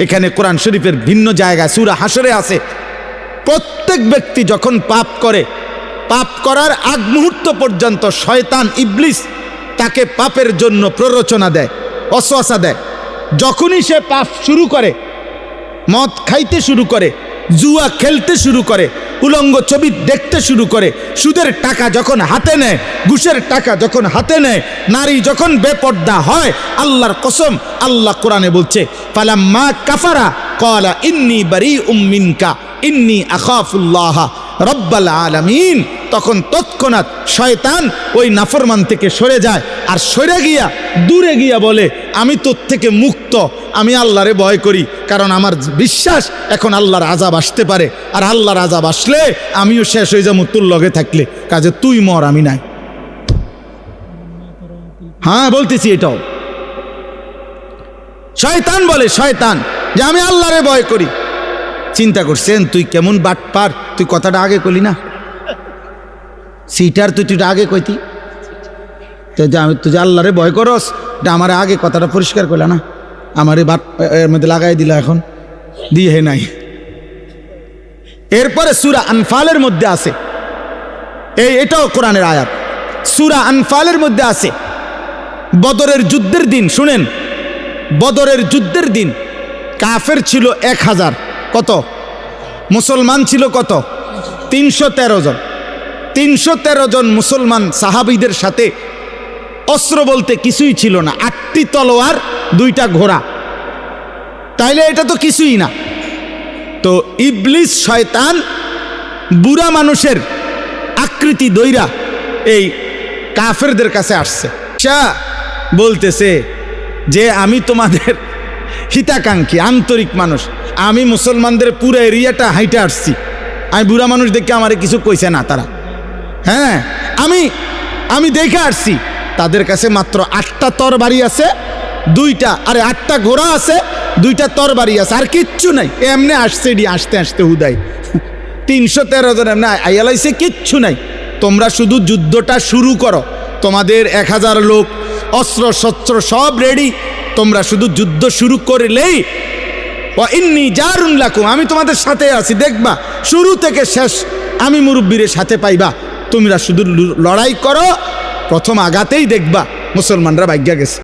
এখানে কোরআন শরীফের ভিন্ন জায়গায় সূরা হাশরে আছে, প্রত্যেক ব্যক্তি যখন পাপ করে, পাপ করার আগ মুহূর্ত পর্যন্ত শয়তান ইবলিস তাকে পাপের জন্য প্ররোচনা দেয়, ওয়াসওয়াসা দেয়। যখনই সে পাপ শুরু করে, মদ খাইতে শুরু করে, জুয়া খেলতে শুরু করে, উলঙ্গ ছবি দেখতে শুরু করে, সুদের টাকা যখন হাতে নেয়, ঘুষের টাকা যখন হাতে নেয়, নারী যখন বেপর্দা হয়, আল্লাহর কসম, আল্লাহ কোরআনে বলছে ফালাম্মা কাফারা ক্বালা ইন্নী বারীউম মিনকা ইন্নী আখাফুল্লাহ রব্বাল আলামিন। তখন তৎক্ষণাৎ শয়তান ওই নাফরমান থেকে সরে যায়, আর সরে গিয়া দূরে গিয়া বলে আমি তোর থেকে মুক্ত, আমি আল্লাহরে ভয় করি, কারণ আমার বিশ্বাস এখন আল্লাহর আযাব আসতে পারে, আর আল্লাহর আযাব আসলে আমিও শেষ হয়ে যাবো তোর লগে থাকলে, কাজে তুই মর আমি নাই। হ্যাঁ বলতেছি, এটাও শয়তান বলে, শয়তান যে আমি আল্লাহরে ভয় করি। চিন্তা করছেন তুই কেমন বাটপার, তুই কথাটা আগে কইলি না, সিটার তুই আগে কইতি তো, যে আমি তুই যে আল্লাহরে ভয় করস, এটা আমার আগে কথাটা পরিষ্কার করলা না, আমার এই বাট এর মধ্যে লাগাই দিলা, এখন দিয়ে হে নাই। এরপরে সূরা আনফালের মধ্যে আছে, এটাও কোরআনের আয়াত, সূরা আনফালের মধ্যে আছে বদরের যুদ্ধের দিন। শুনেন, বদরের যুদ্ধের দিন কাফের ছিল 1000, কত? মুসলমান ছিল কত? 313 জন। 313 জন মুসলমান সাহাবীদের সাথে অস্ত্র বলতে কিছুই ছিল না, 8টি তলোয়ার, 2টা ঘোড়া, তাইলে এটা তো কিছুই না। তো ইবলিস শয়তান বুড়া মানুষের আকৃতি দইরা এই কাফেরদের কাছে আসছে, বলতেছে যে আমি তোমাদের হিতাকাঙ্ক্ষী আন্তরিক মানুষ, আমি মুসলমানদের পুরো এরিয়াটা হাইটে আসছি, আমি বুড়া মানুষ দেখে আমারে কিছু কইছে না তারা, হ্যাঁ আমি দেখে আসছি, তাদের কাছে মাত্র 8টা তরবারি আছে, 2টা, আরে 8টা ঘোড়া আছে, 2টা তরবারি আছে, আর কিচ্ছু নাই। এমনি আসছে আসতে আসতে হুদাই 313 জন এমনি আইয়ালাইছে, কিচ্ছু নাই। তোমরা শুধু যুদ্ধটা শুরু করো, তোমাদের 1000 লোক, অস্ত্র শস্ত্র সব রেডি, তোমরা শুধু যুদ্ধ শুরু করলেই ওয়া ইন্নী জারুন লাকুম, আমি তোমাদের সাথে আছি, দেখবা শুরু থেকে শেষ আমি মুরব্বীর সাথে পাইবা, তোমরা শুধু লড়াই করো, প্রথম আঘাতেই দেখবা মুসলমানরা ভাগ্যা গেছে।